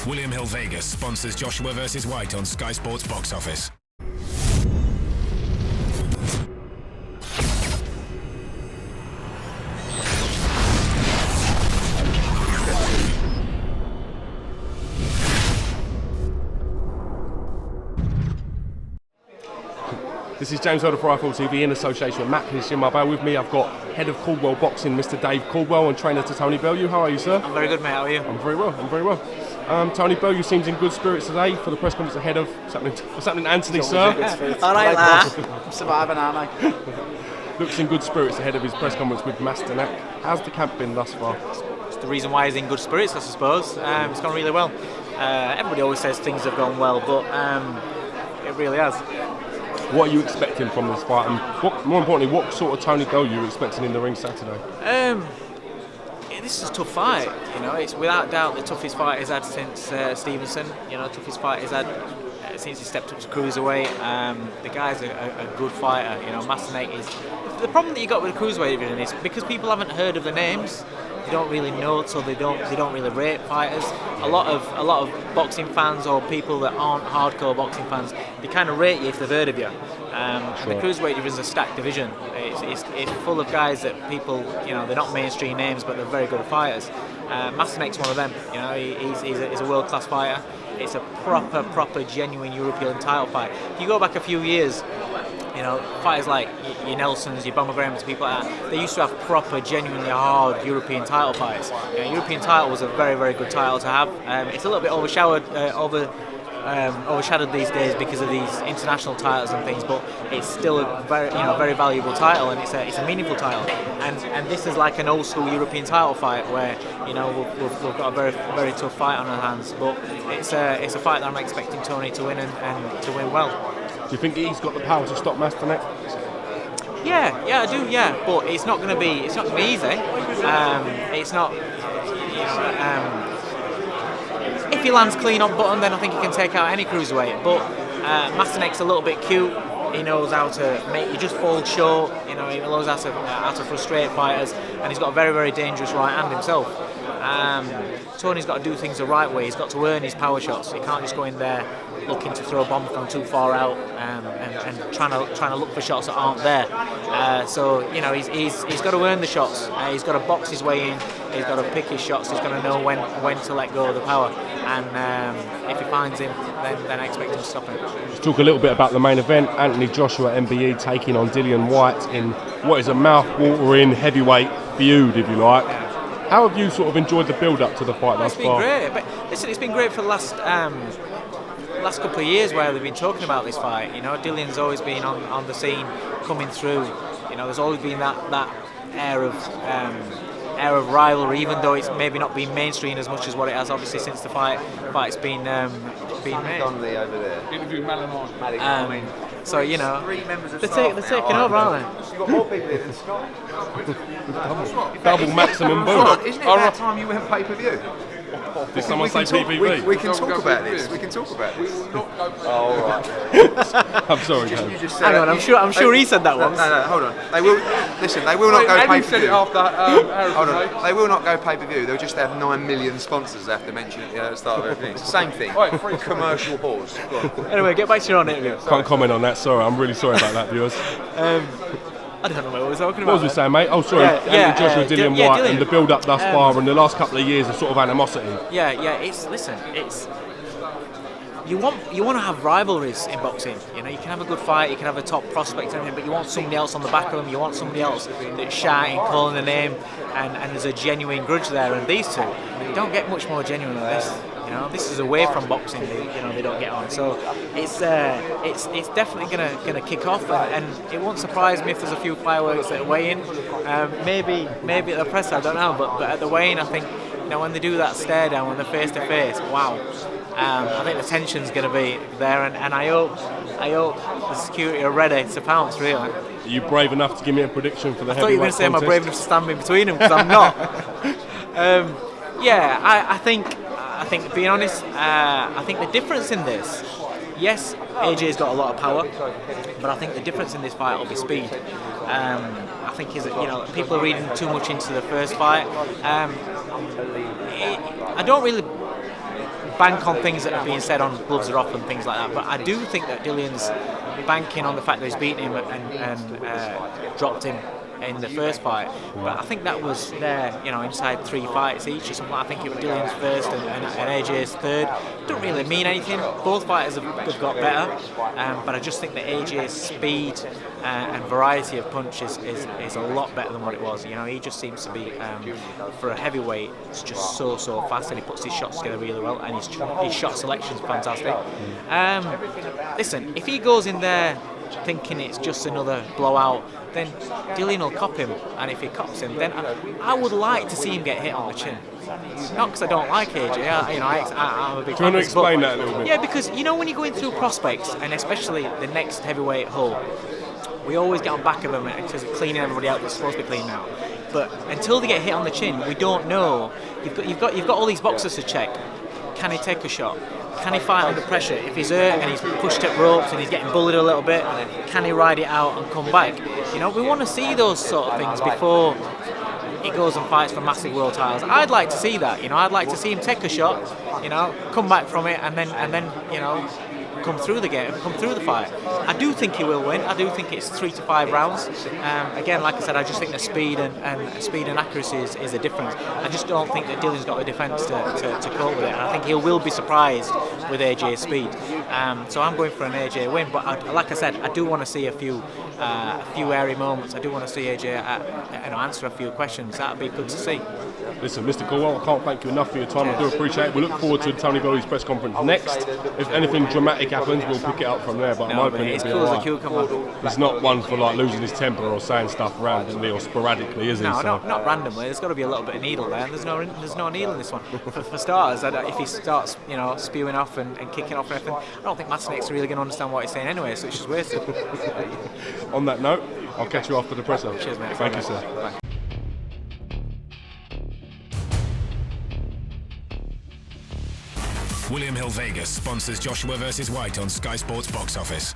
William Hill Vegas sponsors Joshua vs. White on Sky Sports Box Office. This is James Elder for iFall TV in association with MATEUSZ MASTERNAK. With me, I've got head of Caldwell Boxing, Mr. Dave Caldwell, and trainer to Tony Bellew. How are you, sir? I'm very good, mate. How are you? I'm very well. Tony Bellew seems in good spirits today for the press conference ahead of what's happening, Anthony, sir? All right, lad. I'm surviving, aren't I? Looks in good spirits ahead of his press conference with Masternak. How's the camp been thus far? It's the reason why he's in good spirits, I suppose. It's gone really well. Everybody always says things have gone well, but it really has. What are you expecting from this fight, and more importantly, what sort of Tony Bellew are you expecting in the ring Saturday? This is a tough fight. You know, it's without doubt the toughest fight he's had since Stevenson. You know, toughest fight he's had since he stepped up to cruiserweight. The guy's a good fighter. You know, Masternak is. The problem that you got with the cruiserweight division is because people haven't heard of the names. They don't really know, so they don't really rate fighters. A lot of boxing fans or people that aren't hardcore boxing fans, they kind of rate you if they've heard of you. And the cruiserweight division is a stacked division. It's full of guys that people, you know, they're not mainstream names, but they're very good fighters. Masternak's one of them. You know, he's a world-class fighter. It's a proper, genuine European title fight. If you go back a few years, you know, fighters like your Nelsons, your Bomber Grahams, people like that, they used to have proper, genuinely hard European title fights. You know, European title was a very, very good title to have. It's a little bit overshadowed these days because of these international titles and things, but it's still a very valuable title, and it's a meaningful title. And this is like an old school European title fight where, you know, we've got a very, very tough fight on our hands, but it's a fight that I'm expecting Tony to win and to win well. Do you think he's got the power to stop Masternak? Yeah, I do. Yeah, but it's not going to be easy. It's not. If he lands clean on button, then I think he can take out any cruiserweight. But Masternak's a little bit cute. He knows how to make you just fall short. You know, he knows how to frustrate fighters, and he's got a very, very dangerous right hand himself. Tony's got to do things the right way. He's got to earn his power shots. He can't just go in there looking to throw a bomb from too far out and trying to look for shots that aren't there. So, you know, he's got to earn the shots. He's got to box his way in. He's got to pick his shots. He's got to know when to let go of the power. And if he finds him, then I expect him to stop him. Let's talk a little bit about the main event. Anthony Joshua, MBE, taking on Dillian White in what is a mouth-watering heavyweight feud, if you like. How have you sort of enjoyed the build-up to the fight thus far? It's been great. But listen, it's been great for the last couple of years where they've been talking about this fight. You know, Dillian's always been on the scene, coming through. You know, there's always been that air of rivalry, even though it's maybe not been mainstream as much as what it has, obviously, since the fight's been made. Donnelly over there. Interview Malamon. So, you know, Three members of they're staff taking now, over, aren't You've got more people here than Scott. Double maximum Hold boom. on, isn't it about time you went pay-per-view? Did someone say PPV? We can talk about this. We can talk about this. Oh, all right. I'm sorry, Dave. You just said Hang on, I'm sure he said that once. No, hold on. They will listen. They will not go Eddie pay-per-view. said it after Hold Harrison. on. They will not go pay-per-view. They'll just have 9 million sponsors they have to mention at the start of everything. It's the same thing. Commercial horse. Go on. Anyway, get back to your own interview. Can't comment on that, sorry. I'm really sorry about that, viewers. I don't know what I was talking about. What was we saying, mate? Oh, sorry. Anthony Joshua, Dillian White, Dillian. and the build-up thus far, and the last couple of years of sort of animosity. Yeah. It's you want to have rivalries in boxing. You know, you can have a good fight, you can have a top prospect and everything, but you want somebody else on the back of them. You want somebody else that's shouting, calling the name, and there's a genuine grudge there. And these two, you don't get much more genuine than this. You know, this is away from boxing. They don't get on. So it's definitely gonna kick off, and it won't surprise me if there's a few fireworks at the weigh-in. Maybe at the press, I don't know, but at the weigh-in, I think, you know, when they do that stare down, when they're face to face, wow. I think the tension's going to be there, and I hope the security are ready to pounce. Really. Are you brave enough to give me a prediction for the heavyweight I thought you were going to say, am I brave enough to stand in between them? Because I'm not. I think, being honest, I think the difference in this, yes, AJ's got a lot of power, but I think the difference in this fight will be speed. I think people are reading too much into the first fight. I don't really bank on things that are being said on gloves are off and things like that. But I do think that Dillian's banking on the fact that he's beaten him and dropped him in the first fight, but I think that was there, inside 3 fights each or something. I think it was Dillian's first and AJ's third. Don't really mean anything. Both fighters have got better, but I just think that AJ's speed and variety of punches is a lot better than what it was. He just seems to be, for a heavyweight, it's just so fast, and he puts his shots together really well, and his shot selection's fantastic. Listen, if he goes in there thinking it's just another blowout, then Dillian will cop him, and if he cops him, then I would like to see him get hit on the chin. Not because I don't like AJ, I'm a big fan. Do you want to explain that a little bit? Yeah, because when you're going through prospects, and especially the next heavyweight hull, we always get on back of them because of cleaning everybody out that's supposed to be cleaned out. But until they get hit on the chin, we don't know. You've got all these boxes to check. Can he take a shot? Can he fight under pressure? If he's hurt and he's pushed at ropes and he's getting bullied a little bit, can he ride it out and come back? We want to see those sort of things before he goes and fights for massive world titles. I'd like to see that. I'd like to see him take a shot, come back from it, and then come through the game, come through the fight. I do think he will win. I do think it's 3 to 5 rounds. Again, like I said, I just think the speed and accuracy is the difference. I just don't think that Dillian's got the defence to cope with it. And I think he will be surprised with AJ's speed. So I'm going for an AJ win. But like I said, I do want to see a few airy moments. I do want to see AJ answer a few questions. That'd be good to see. Listen, Mr. Caldwell, I can't thank you enough for your time. I do appreciate it. We look forward to Tony Bellew's press conference next. If anything dramatic happens, we'll pick it up from there. But I'm hoping it's it'll be cool all as a cucumber. He's not one for losing his temper or saying stuff randomly or sporadically, is he? No, not randomly. There's got to be a little bit of needle there. There's no needle in this one. For starters, if he starts spewing off and kicking off and everything, I don't think Masternak's really going to understand what he's saying anyway. So it's just wasted. On that note, I'll catch you after the presser. Cheers, mate. Thank you, sir. Bye. William Hill Vegas sponsors Joshua vs. White on Sky Sports Box Office.